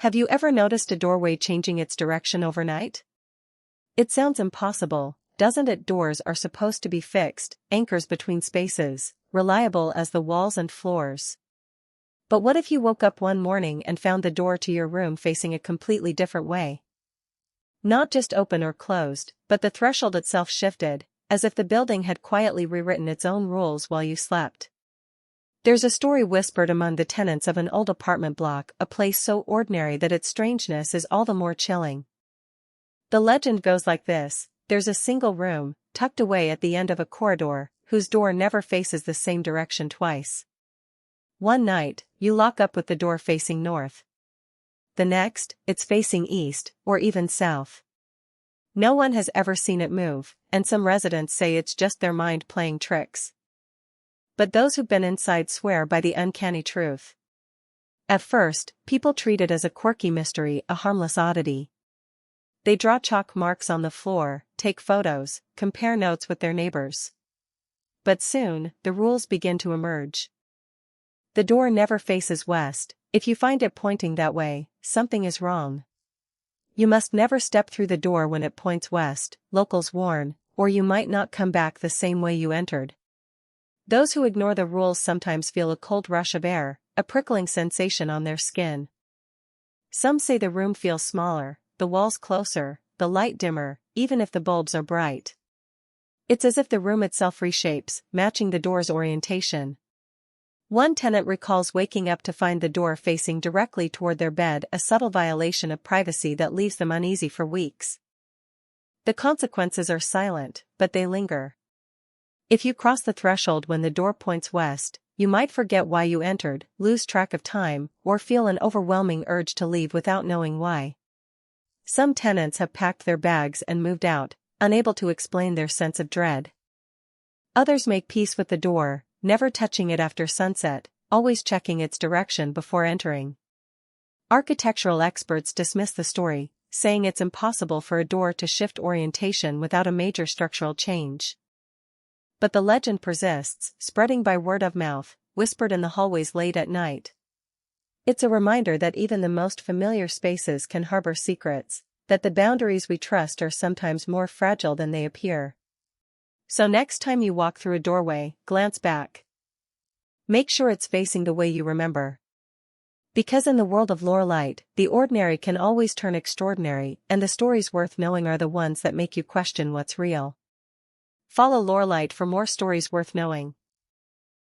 Have you ever noticed a doorway changing its direction overnight? It sounds impossible, doesn't it? Doors are supposed to be fixed, anchors between spaces, reliable as the walls and floors. But what if you woke up one morning and found the door to your room facing a completely different way? Not just open or closed, but the threshold itself shifted, as if the building had quietly rewritten its own rules while you slept. There's a story whispered among the tenants of an old apartment block, a place so ordinary that its strangeness is all the more chilling. The legend goes like this: there's a single room, tucked away at the end of a corridor, whose door never faces the same direction twice. One night, you lock up with the door facing north. The next, it's facing east, or even south. No one has ever seen it move, and some residents say it's just their mind playing tricks. But those who've been inside swear by the uncanny truth. At first, people treat it as a quirky mystery, a harmless oddity. They draw chalk marks on the floor, take photos, compare notes with their neighbors. But soon, the rules begin to emerge. The door never faces west. If you find it pointing that way, something is wrong. You must never step through the door when it points west, locals warn, or you might not come back the same way you entered. Those who ignore the rules sometimes feel a cold rush of air, a prickling sensation on their skin. Some say the room feels smaller, the walls closer, the light dimmer, even if the bulbs are bright. It's as if the room itself reshapes, matching the door's orientation. One tenant recalls waking up to find the door facing directly toward their bed, a subtle violation of privacy that leaves them uneasy for weeks. The consequences are silent, but they linger. If you cross the threshold when the door points west, you might forget why you entered, lose track of time, or feel an overwhelming urge to leave without knowing why. Some tenants have packed their bags and moved out, unable to explain their sense of dread. Others make peace with the door, never touching it after sunset, always checking its direction before entering. Architectural experts dismiss the story, saying it's impossible for a door to shift orientation without a major structural change. But the legend persists, spreading by word of mouth, whispered in the hallways late at night. It's a reminder that even the most familiar spaces can harbor secrets, that the boundaries we trust are sometimes more fragile than they appear. So next time you walk through a doorway, glance back. Make sure it's facing the way you remember. Because in the world of Lorelight, the ordinary can always turn extraordinary, and the stories worth knowing are the ones that make you question what's real. Follow Lorelight for more stories worth knowing.